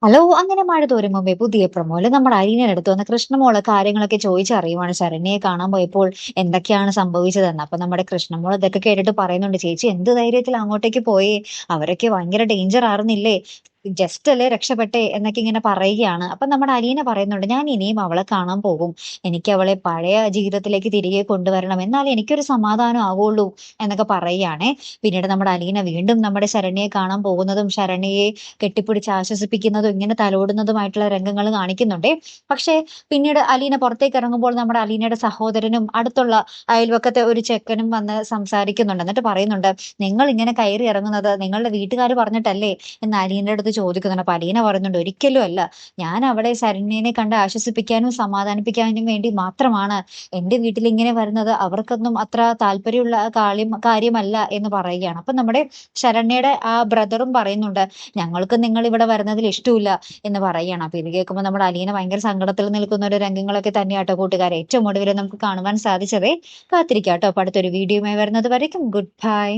Hello! അങ്ങനെ മഴ തോരും മുമ്പേ പുതിയ പ്രൊമോയില് നമ്മുടെ അലീനയുടെ അടുത്ത് വന്ന് കൃഷ്ണമോള് കാര്യങ്ങളൊക്കെ ചോദിച്ചറിയുവാണ് ശരണ്യയെ കാണാൻ പോയപ്പോൾ എന്തൊക്കെയാണ് സംഭവിച്ചതെന്ന്. അപ്പൊ നമ്മുടെ കൃഷ്ണമോൾ ഇതൊക്കെ കേട്ടിട്ട് പറയുന്നുണ്ട്, "ചേച്ചി എന്ത് ധൈര്യത്തിലാ അങ്ങോട്ടേക്ക് പോയേ? അവരൊക്കെ ഭയങ്കര ഡേഞ്ചർ ആർന്നില്ലേ? ജസ്റ്റ് അല്ലേ രക്ഷപ്പെട്ടെ" എന്നൊക്കെ ഇങ്ങനെ പറയുകയാണ്. അപ്പൊ നമ്മുടെ അലീന പറയുന്നുണ്ട്, "ഞാൻ ഇനിയും അവളെ കാണാൻ പോകും. എനിക്ക് അവളെ പഴയ ജീവിതത്തിലേക്ക് തിരികെ കൊണ്ടുവരണം. എന്നാലേ എനിക്കൊരു സമാധാനം ആവുള്ളൂ" എന്നൊക്കെ പറയുകയാണേ. പിന്നീട് നമ്മുടെ അലീന വീണ്ടും നമ്മുടെ ശരണ്യയെ കാണാൻ പോകുന്നതും ശരണ്യയെ കെട്ടിപ്പിടിച്ച് ആശ്വസിപ്പിക്കുന്നതും ഇങ്ങനെ തലോടുന്നതുമായിട്ടുള്ള രംഗങ്ങൾ കാണിക്കുന്നുണ്ടേ. പക്ഷേ പിന്നീട് അലീന പുറത്തേക്ക് ഇറങ്ങുമ്പോൾ നമ്മുടെ അലീനയുടെ സഹോദരനും അടുത്തുള്ള അയൽവക്കത്തെ ഒരു ചെക്കനും വന്ന് സംസാരിക്കുന്നുണ്ട്. എന്നിട്ട് പറയുന്നുണ്ട്, "നിങ്ങൾ ഇങ്ങനെ കയറി ഇറങ്ങുന്നത് നിങ്ങളുടെ വീട്ടുകാര് പറഞ്ഞിട്ടല്ലേ?" എന്ന് അലീനയുടെ അടുത്ത് ചോദിക്കുന്നുണ്ട്. അപ്പൊ അലീന പറയുന്നുണ്ട്, "ഒരിക്കലും അല്ല. ഞാൻ അവിടെ ശരണ്യനെ കണ്ട് ആശ്വസിപ്പിക്കാനും സമാധാനിപ്പിക്കാനും വേണ്ടി മാത്രമാണ് എന്റെ വീട്ടിൽ ഇങ്ങനെ വരുന്നത്. അവർക്കൊന്നും അത്ര താല്പര്യമുള്ള കാര്യമല്ല" എന്ന് പറയുകയാണ്. അപ്പൊ നമ്മുടെ ശരണ്യയുടെ ആ ബ്രദറും പറയുന്നുണ്ട്, "ഞങ്ങൾക്ക് നിങ്ങൾ ഇവിടെ വരുന്നതിൽ ഇഷ്ടമില്ല" എന്ന് പറയുകയാണ്. അപ്പൊ ഇത് കേൾക്കുമ്പോൾ നമ്മുടെ അലീന ഭയങ്കര സങ്കടത്തിൽ നിൽക്കുന്ന ഒരു രംഗങ്ങളൊക്കെ തന്നെയാട്ടോ കൂട്ടുകാരെ ഏറ്റവും ഒടുവിൽ നമുക്ക് കാണുവാൻ സാധിച്ചതേ. കാത്തിരിക്കാട്ടോ അപ്പൊ അടുത്തൊരു വീഡിയോയുമായി വരുന്നത് വരേക്കും ഗുഡ് ബൈ.